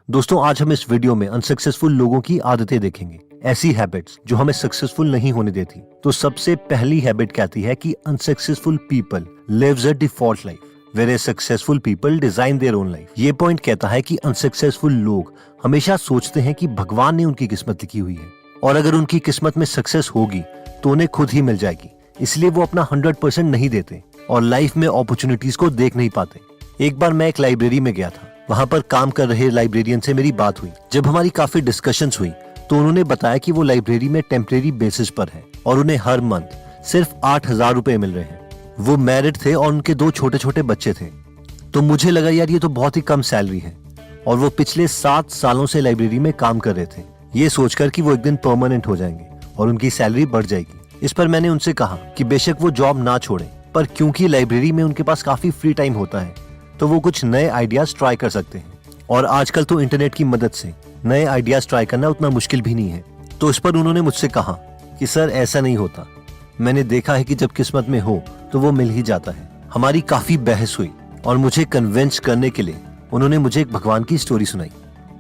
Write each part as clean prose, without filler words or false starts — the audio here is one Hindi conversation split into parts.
दोस्तों, आज हम इस वीडियो में अनसक्सेसफुल लोगों की आदतें देखेंगे, ऐसी हैबिट्स जो हमें सक्सेसफुल नहीं होने देती। तो सबसे पहली हैबिट कहती है कि unsuccessful people lives a default life whereas successful people design their own life. ये पॉइंट कहता है कि अनसक्सेसफुल लोग हमेशा सोचते हैं कि भगवान ने उनकी किस्मत लिखी हुई है और अगर उनकी किस्मत में सक्सेस होगी तो उन्हें खुद ही मिल जाएगी, इसलिए वो अपना 100% नहीं देते और लाइफ में अपॉर्चुनिटीज को देख नहीं पाते। एक बार मैं एक लाइब्रेरी में गया था, वहाँ पर काम कर रहे लाइब्रेरियन से मेरी बात हुई। जब हमारी काफी डिस्कशंस हुई तो उन्होंने बताया कि वो लाइब्रेरी में टेम्परेरी बेसिस पर है और उन्हें हर मंथ सिर्फ 8,000 रुपए मिल रहे हैं। वो मैरिड थे और उनके 2 छोटे छोटे बच्चे थे। तो मुझे लगा यार ये तो बहुत ही कम सैलरी है और वो पिछले 7 सालों से लाइब्रेरी में काम कर रहे थे, ये सोचकर कि वो एक दिन परमानेंट हो जाएंगे और उनकी सैलरी बढ़ जाएगी। इस पर मैंने उनसे कहा कि बेशक वो जॉब ना छोड़े, पर क्योंकि लाइब्रेरी में उनके पास काफी फ्री टाइम होता है तो वो कुछ नए आइडियाज ट्राई कर सकते हैं और आजकल तो इंटरनेट की मदद से नए आइडियाज ट्राई करना उतना मुश्किल भी नहीं है। तो इस पर उन्होंने मुझसे कहा कि सर ऐसा नहीं होता, मैंने देखा है कि जब किस्मत में हो तो वो मिल ही जाता है। हमारी काफी बहस हुई और मुझे कन्विंस करने के लिए उन्होंने मुझे एक भगवान की स्टोरी सुनाई।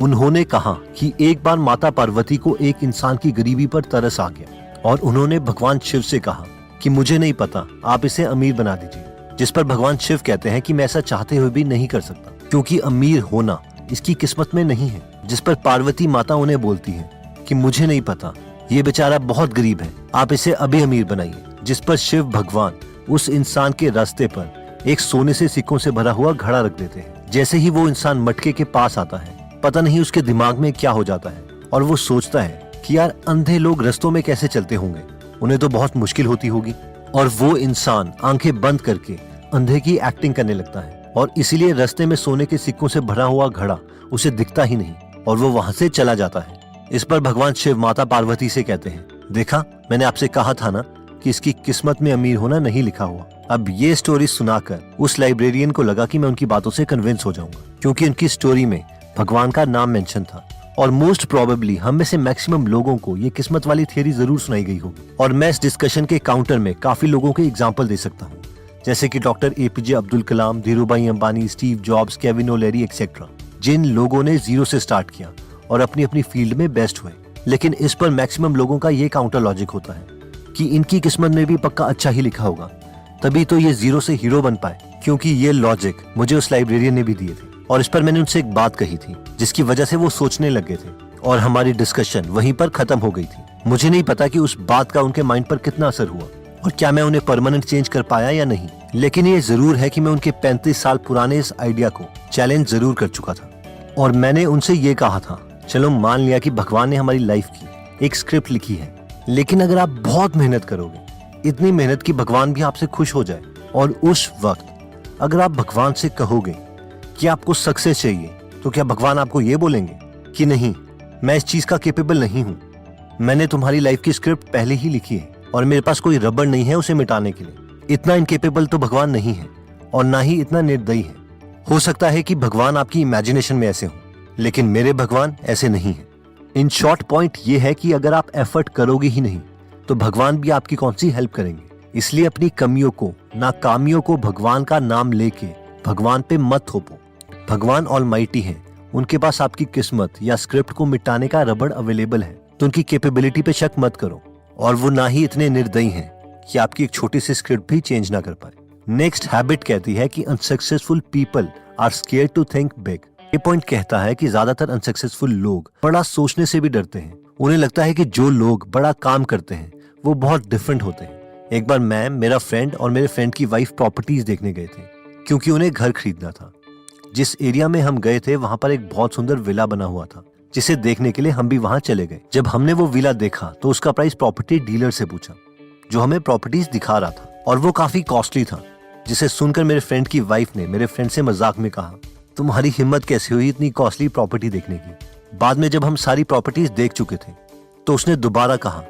उन्होंने कहा कि एक बार माता पार्वती को एक इंसान की गरीबी पर तरस आ गया और उन्होंने भगवान शिव से कहा कि मुझे नहीं पता, आप इसे अमीर बना दीजिए। जिस पर भगवान शिव कहते हैं कि मैं ऐसा चाहते हुए भी नहीं कर सकता क्योंकि अमीर होना इसकी किस्मत में नहीं है। जिस पर पार्वती माता उन्हें बोलती है कि मुझे नहीं पता, ये बेचारा बहुत गरीब है, आप इसे अभी अमीर बनाइए। जिस पर शिव भगवान उस इंसान के रास्ते पर एक सोने से सिक्कों से भरा हुआ घड़ा रख देते हैं। जैसे ही वो इंसान मटके के पास आता है, पता नहीं उसके दिमाग में क्या हो जाता है और वो सोचता है कि यार अंधे लोग रास्तों में कैसे चलते होंगे, उन्हें तो बहुत मुश्किल होती होगी। और वो इंसान आंखें बंद करके अंधे की एक्टिंग करने लगता है और इसीलिए रास्ते में सोने के सिक्कों से भरा हुआ घड़ा उसे दिखता ही नहीं और वो वहां से चला जाता है। इस पर भगवान शिव माता पार्वती से कहते हैं, देखा मैंने आपसे कहा था ना कि इसकी किस्मत में अमीर होना नहीं लिखा हुआ। अब ये स्टोरी सुनाकर उस लाइब्रेरियन को लगा कि मैं उनकी बातों से कन्विंस हो जाऊंगा क्योंकि उनकी स्टोरी में भगवान का नाम मेंशन था और मोस्ट प्रोबेबली हम में से मैक्सिमम लोगों को ये किस्मत वाली थियरी जरूर सुनाई गई होगी। और मैं इस डिस्कशन के काउंटर में काफी लोगों के एग्जाम्पल दे सकता हूँ, जैसे कि doctor APJ Abdul Kalam, Dhirubhai Ambani, Steve Jobs, Kevin O'Leary etcetera, जिन लोगों ने जीरो से स्टार्ट किया और अपनी अपनी फील्ड में बेस्ट हुए। लेकिन इस पर मैक्सिमम लोगों का ये काउंटर लॉजिक होता है कि इनकी किस्मत में भी पक्का अच्छा ही लिखा होगा, तभी तो ये जीरो से हीरो बन पाए। क्योंकि ये लॉजिक मुझे उस लाइब्रेरियन ने भी दिए थे और इस पर मैंने उनसे एक बात कही थी जिसकी वजह से वो सोचने लगे थे और हमारी डिस्कशन वहीं पर खत्म हो गई थी। मुझे नहीं पता कि उस बात का उनके माइंड पर कितना असर हुआ और क्या मैं उन्हें परमानेंट चेंज कर पाया या नहीं, लेकिन ये जरूर है कि मैं उनके 35 साल पुराने इस आइडिया को चैलेंज जरूर कर चुका था। और मैंने उनसे ये कहा था, चलो मान लिया कि भगवान ने हमारी लाइफ की एक स्क्रिप्ट लिखी है, लेकिन अगर आप बहुत मेहनत करोगे, इतनी मेहनत कि भगवान भी आपसे खुश हो जाए, और उस वक्त अगर आप भगवान से कहोगे कि आपको सक्सेस चाहिए, तो क्या भगवान आपको ये बोलेंगे कि नहीं, मैं इस चीज का कैपेबल नहीं हूँ, मैंने तुम्हारी लाइफ की स्क्रिप्ट पहले ही लिखी है और मेरे पास कोई रबड़ नहीं है उसे मिटाने के लिए। इतना इनकेपेबल तो भगवान नहीं है और ना ही इतना निर्दयी है। हो सकता है कि भगवान आपकी इमेजिनेशन में ऐसे हो, लेकिन मेरे भगवान ऐसे नहीं है। इन शॉर्ट पॉइंट ये है कि अगर आप एफर्ट करोगे ही नहीं तो भगवान भी आपकी कौन सी हेल्प करेंगे। इसलिए अपनी कमियों को, नाकामियों को भगवान का नाम लेके भगवान पे मत थोपो। भगवान ऑलमाइटी है, उनके पास आपकी किस्मत या स्क्रिप्ट को मिटाने का रबड़ अवेलेबल है, तो उनकी कैपेबिलिटी पे शक मत करो। और वो ना ही इतने निर्दयी हैं कि आपकी एक छोटी सी स्क्रिप्ट भी चेंज ना कर पाए। नेक्स्ट हैबिट कहती है कि unsuccessful people are scared to think big. ये पॉइंट कहता है कि ज्यादातर अनसक्सेसफुल लोग बड़ा सोचने से भी डरते हैं। उन्हें लगता है कि जो लोग बड़ा काम करते हैं वो बहुत डिफरेंट होते हैं। एक बार मैं, मेरा फ्रेंड और मेरे फ्रेंड की वाइफ प्रॉपर्टीज देखने गए थे क्योंकि उन्हें घर खरीदना था। जिस एरिया में हम गए थे वहां पर एक बहुत सुंदर विला बना हुआ था, जिसे देखने के लिए हम भी वहां चले गए। जब हमने वो विला देखा तो उसका प्राइस प्रॉपर्टी डीलर से पूछा जो हमें प्रॉपर्टीज दिखा रहा था, और वो काफी कॉस्टली था, जिसे सुनकर मेरे फ्रेंड की वाइफ ने मेरे फ्रेंड से मजाक में कहा, तुम्हारी हिम्मत कैसे हुई इतनी कॉस्टली प्रॉपर्टी देखने की। बाद में जब हम सारी प्रॉपर्टीज देख चुके थे तो उसने दोबारा कहा,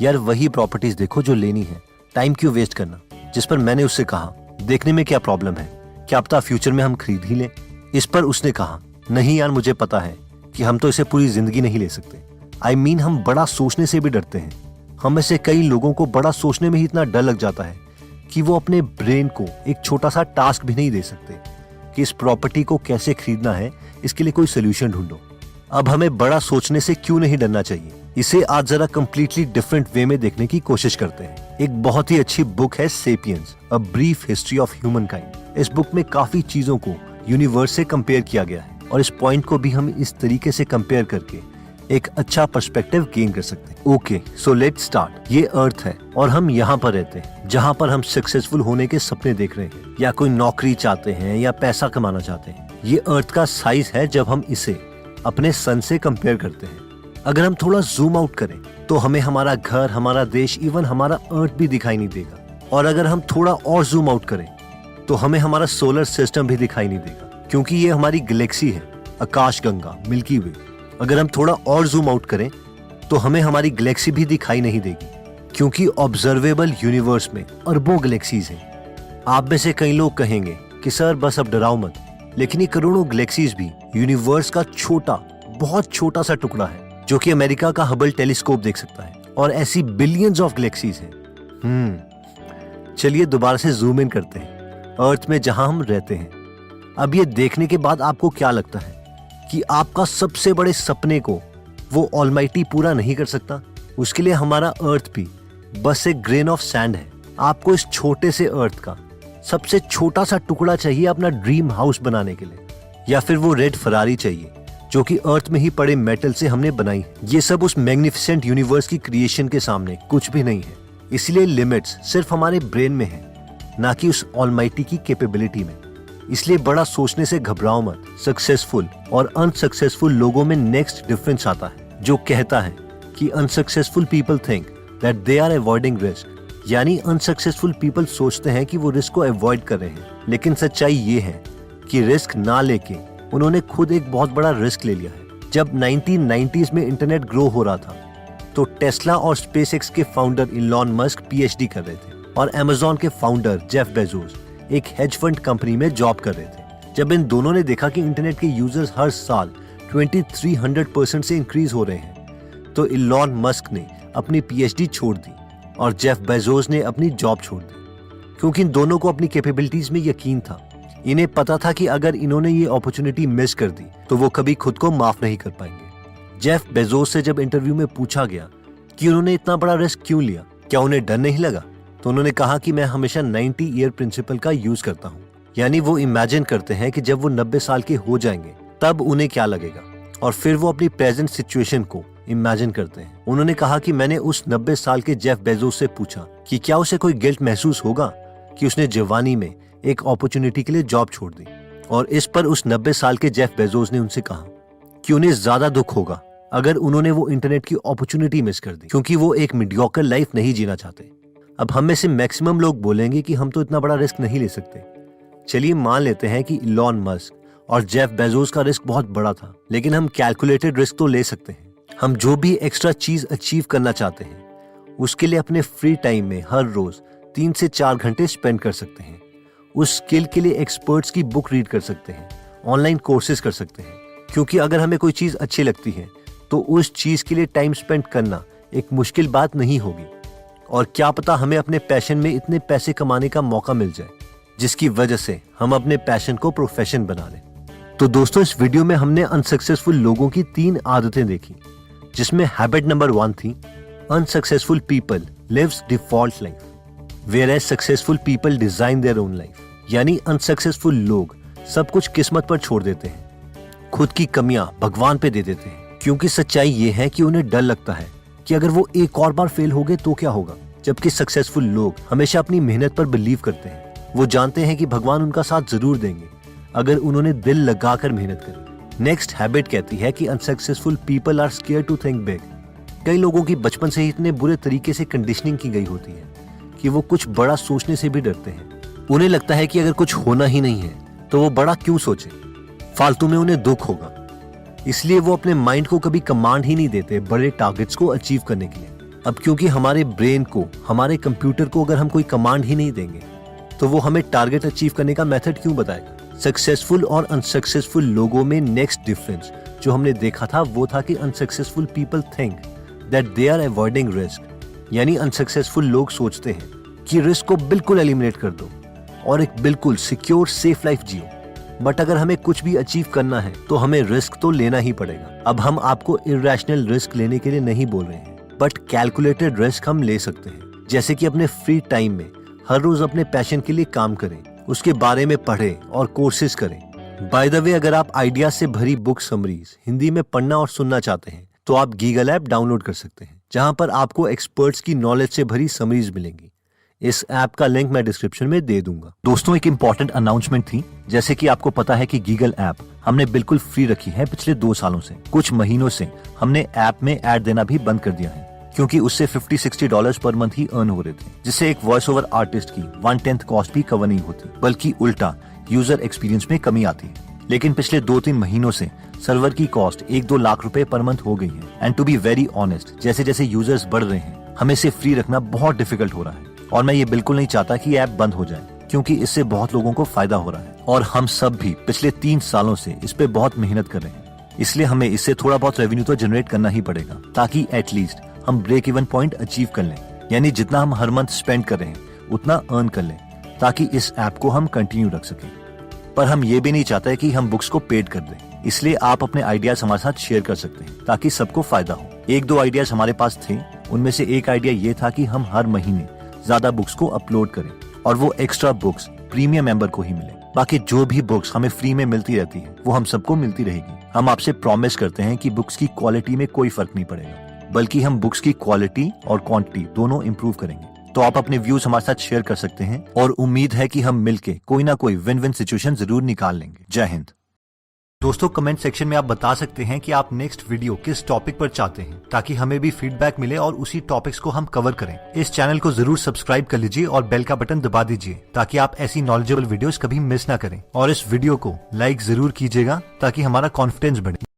यार वही प्रॉपर्टीज देखो जो लेनी है, टाइम क्यों वेस्ट करना। जिस पर मैंने उससे कहा, देखने में क्या प्रॉब्लम है, क्या पता फ्यूचर में हम खरीद ही लें। इस पर उसने कहा, नहीं यार मुझे पता है कि हम तो इसे पूरी जिंदगी नहीं ले सकते। I mean, हम बड़ा सोचने से भी डरते हैं। हम में से कई लोगों को बड़ा सोचने में ही इतना डर लग जाता है कि वो अपने ब्रेन को एक छोटा सा टास्क भी नहीं दे सकते कि इस प्रॉपर्टी को कैसे खरीदना है, इसके लिए कोई सोल्यूशन ढूंढो। अब हमें बड़ा सोचने से क्यों नहीं डरना चाहिए, इसे आज जरा कम्प्लीटली डिफरेंट वे में देखने की कोशिश करते हैं। एक बहुत ही अच्छी बुक है sapiens, a brief history of human kind. इस बुक में काफी चीजों को यूनिवर्स से कंपेयर किया गया है और इस पॉइंट को भी हम इस तरीके से कंपेयर करके एक अच्छा पर्सपेक्टिव गेन कर सकते हैं। Okay, so let's start. ये अर्थ है और हम यहाँ पर रहते हैं जहाँ पर हम सक्सेसफुल होने के सपने देख रहे हैं या कोई नौकरी चाहते हैं या पैसा कमाना चाहते हैं। ये अर्थ का साइज है जब हम इसे अपने सन से कंपेयर करते हैं। अगर हम थोड़ा जूम आउट करें तो हमें हमारा घर, हमारा देश, इवन हमारा अर्थ भी दिखाई नहीं देगा। और अगर हम थोड़ा और जूम आउट करें तो हमें हमारा सोलर सिस्टम भी दिखाई नहीं देगा, क्योंकि ये हमारी गैलेक्सी है, आकाशगंगा, मिल्की वे। अगर हम थोड़ा और जूम आउट करें तो हमें हमारी गैलेक्सी भी दिखाई नहीं देगी, क्योंकि ऑब्जर्वेबल यूनिवर्स में अरबों गैलेक्सीज हैं। आप में से कई लोग कहेंगे कि सर बस अब डराओ मत, लेकिन ये करोड़ों गैलेक्सीज भी यूनिवर्स का छोटा, बहुत छोटा सा टुकड़ा है जो कि अमेरिका का हबल टेलीस्कोप देख सकता है। और ऐसी बिलियंस ऑफ गैलेक्सीज हैं। चलिए दोबारा से जूम इन करते हैं अर्थ में जहां हम रहते हैं। अब ये देखने के बाद आपको क्या लगता है कि आपका सबसे बड़े सपने को वो ऑलमाइटी पूरा नहीं कर सकता? उसके लिए हमारा अर्थ भी बस एक ग्रेन ऑफ सैंड है। आपको इस छोटे से अर्थ का सबसे छोटा सा टुकड़ा चाहिए अपना ड्रीम हाउस बनाने के लिए, या फिर वो रेड फरारी चाहिए जो कि अर्थ में ही पड़े मेटल से हमने बनाई है। ये सब उस मैग्निफिसेंट यूनिवर्स की क्रिएशन के सामने कुछ भी नहीं है। इसलिए लिमिट्स सिर्फ हमारे ब्रेन में है, ना कि उस ऑलमाइटी की कैपेबिलिटी में। इसलिए बड़ा सोचने से घबराओ मत। सक्सेसफुल और अनसक्सेसफुल लोगों में नेक्स्ट डिफरेंस आता है, जो कहता है कि unsuccessful people think that they are avoiding risk. यानी अनसक्सेसफुल पीपल सोचते हैं कि वो रिस्क को अवॉइड कर रहे हैं, लेकिन सच्चाई ये है कि रिस्क ना लेके उन्होंने खुद एक बहुत बड़ा रिस्क ले लिया है। जब 1990s में इंटरनेट ग्रो हो रहा था तो टेस्ला और स्पेसएक्स के फाउंडर इलॉन मस्क पीएचडी कर रहे थे और अमेज़न के फाउंडर जेफ बेजोस एक हेज फंड कंपनी में जॉब कर रहे थे। जब इन दोनों ने देखा कि इंटरनेट के यूजर्स हर साल 2300% से इंक्रीज हो रहे हैं, तो इलॉन मस्क ने अपनी पीएचडी छोड़ दी और जेफ बेजोस ने अपनी जॉब छोड़ दी, क्योंकि इन दोनों को अपनी कैपेबिलिटीज में यकीन था। इन्हें पता था कि अगर इन्होंने ये अपॉर्चुनिटी मिस कर दी तो वो कभी खुद को माफ नहीं कर पाएंगे। जेफ बेजोस से जब इंटरव्यू में पूछा गया कि उन्होंने इतना बड़ा रिस्क क्यों लिया, क्या उन्हें डर नहीं लगा, तो उन्होंने कहा कि मैं हमेशा 90 ईयर प्रिंसिपल का यूज करता हूँ। यानी वो इमेजिन करते हैं कि जब वो 90 साल के हो जाएंगे तब उन्हें क्या लगेगा, और फिर वो अपनी प्रेजेंट सिचुएशन को इमेजिन करते हैं। उन्होंने कहा कि मैंने उस 90 साल के जेफ बेजोस से पूछा कि क्या उसे कोई गिल्ट महसूस होगा कि उसने जवानी में एक अपॉर्चुनिटी के लिए जॉब छोड़ दी। और इस पर उस 90 साल के जेफ बेजोस ने उनसे कहा कि उन्हें ज्यादा दुख होगा अगर उन्होंने वो इंटरनेट की अपॉर्चुनिटी मिस कर दी, क्योंकि वो एक मीडियोकर लाइफ नहीं जीना चाहते। अब हम में से मैक्सिमम लोग बोलेंगे कि हम तो इतना बड़ा रिस्क नहीं ले सकते। चलिए मान लेते हैं कि इलॉन मस्क और जेफ बेजोस का रिस्क बहुत बड़ा था, लेकिन हम कैलकुलेटेड रिस्क तो ले सकते हैं। हम जो भी एक्स्ट्रा चीज अचीव करना चाहते हैं उसके लिए अपने फ्री टाइम में हर रोज 3 से 4 घंटे स्पेंड कर सकते हैं। उस स्किल के लिए एक्सपर्ट्स की बुक रीड कर सकते हैं, ऑनलाइन कोर्सेज कर सकते हैं, क्योंकि अगर हमें कोई चीज अच्छी लगती है तो उस चीज के लिए टाइम स्पेंड करना एक मुश्किल बात नहीं होगी। और क्या पता हमें अपने पैशन में इतने पैसे कमाने का मौका मिल जाए जिसकी वजह से हम अपने पैशन को प्रोफेशन बना लें। तो दोस्तों, इस वीडियो में हमने अनसक्सेसफुल लोगों की 3 आदतें देखी, जिसमें हैबिट नंबर 1 थी unsuccessful people lives default life whereas successful people design their own life। यानी अनसक्सेसफुल लोग सब कुछ किस्मत पर छोड़ देते हैं, खुद की कमियां भगवान पे दे देते हैं, क्योंकि सच्चाई ये है कि उन्हें डर लगता है कि अगर वो एक और बार फेल हो गए तो क्या होगा। जबकि सक्सेसफुल लोग हमेशा अपनी मेहनत पर बिलीव करते हैं। वो जानते हैं कि भगवान उनका साथ जरूर देंगे अगर उन्होंने दिल लगाकर मेहनत करी। नेक्स्ट हैबिट कहती है कि unsuccessful people are scared to think big. कई लोगों की बचपन से ही इतने बुरे तरीके से कंडीशनिंग की गई होती है कि वो कुछ बड़ा सोचने से भी डरते हैं। उन्हें लगता है कि अगर कुछ होना ही नहीं है तो वो बड़ा क्यों सोचे, फालतू में उन्हें दुख होगा। इसलिए वो अपने माइंड को कभी कमांड ही नहीं देते बड़े टारगेट्स को अचीव करने के लिए। अब क्योंकि हमारे ब्रेन को, हमारे कंप्यूटर को अगर हम कोई कमांड ही नहीं देंगे तो वो हमें टारगेट अचीव करने का मेथड क्यों बताएगा। सक्सेसफुल और अनसक्सेसफुल लोगों में नेक्स्ट डिफरेंस जो हमने देखा था वो था कि unsuccessful people think that they are avoiding risk. यानी अनसक्सेसफुल लोग सोचते हैं कि रिस्क को बिल्कुल एलिमिनेट कर दो और एक बिल्कुल secure safe life Jio. But अगर हमें कुछ भी अचीव करना है तो हमें रिस्क तो लेना ही पड़ेगा। अब हम आपको इरैशनल रिस्क लेने के लिए नहीं बोल रहे हैं, बट कैलकुलेटेड रिस्क हम ले सकते हैं। जैसे कि अपने फ्री टाइम में हर रोज अपने पैशन के लिए काम करें, उसके बारे में पढ़ें और कोर्सेज करें। बाय द वे, अगर आप आइडिया से भरी बुक समरीज हिंदी में पढ़ना और सुनना चाहते हैं तो आप गीगल ऐप डाउनलोड कर सकते हैं, जहां पर आपको एक्सपर्ट्स की नॉलेज से भरी समरीज मिलेंगी। इस ऐप का लिंक मैं डिस्क्रिप्शन में दे दूंगा। दोस्तों, एक इम्पॉर्टेंट अनाउंसमेंट थी। जैसे कि आपको पता है कि गीगल ऐप हमने बिल्कुल फ्री रखी है पिछले 2 सालों से। कुछ महीनों से हमने ऐप में ऐड देना भी बंद कर दिया है, क्योंकि उससे $50-60 पर मंथ ही अर्न हो रहे थे, जिससे एक वॉइस ओवर आर्टिस्ट की 1/10 कॉस्ट भी कवर नहीं होती, बल्कि उल्टा यूजर एक्सपीरियंस में कमी आती है। लेकिन पिछले 2-3 महीनों से सर्वर की कॉस्ट 1-2 लाख रुपए पर मंथ हो गई है। And to be very honest, जैसे जैसे यूजर्स बढ़ रहे हैं, हमें इसे फ्री रखना बहुत डिफिकल्ट हो रहा है। और मैं ये बिल्कुल नहीं चाहता कि ऐप बंद हो जाए, क्योंकि इससे बहुत लोगों को फायदा हो रहा है और हम सब भी पिछले 3 सालों से इस पे बहुत मेहनत कर रहे हैं। इसलिए हमें इससे थोड़ा बहुत रेवेन्यू तो जनरेट करना ही पड़ेगा, ताकि एटलीस्ट हम ब्रेक इवन पॉइंट अचीव कर लें। यानी जितना हम हर मंथ स्पेंड कर रहे हैं उतना अर्न कर लें, ताकि इस ऐप को हम कंटिन्यू रख सकें। पर हम ये भी नहीं चाहते कि हम बुक्स को पेड कर दें, इसलिए आप अपने आइडियाज हमारे साथ शेयर कर सकते हैं, ताकि सबको फायदा हो। 1-2 आइडियाज हमारे पास थे, उनमें से एक आइडिया ये था कि हम हर महीने ज्यादा बुक्स को अपलोड करें और वो एक्स्ट्रा बुक्स प्रीमियम मेंबर को ही मिले। बाकी जो भी बुक्स हमें फ्री में मिलती रहती है वो हम सबको मिलती रहेगी। हम आपसे प्रॉमिस करते हैं कि बुक्स की क्वालिटी में कोई फर्क नहीं पड़ेगा, बल्कि हम बुक्स की क्वालिटी और क्वांटिटी दोनों इम्प्रूव करेंगे। तो आप अपने व्यूज हमारे साथ शेयर कर सकते हैं और उम्मीद है कि हम मिलके कोई ना कोई विन विन सिचुएशन जरूर निकाल लेंगे। जय हिंद। दोस्तों, कमेंट सेक्शन में आप बता सकते हैं कि आप नेक्स्ट वीडियो किस टॉपिक पर चाहते हैं, ताकि हमें भी फीडबैक मिले और उसी टॉपिक्स को हम कवर करें। इस चैनल को जरूर सब्सक्राइब कर लीजिए और बेल का बटन दबा दीजिए, ताकि आप ऐसी नॉलेजेबल वीडियोस कभी मिस ना करें। और इस वीडियो को लाइक जरूर कीजिएगा, ताकि हमारा कॉन्फिडेंस बढ़े।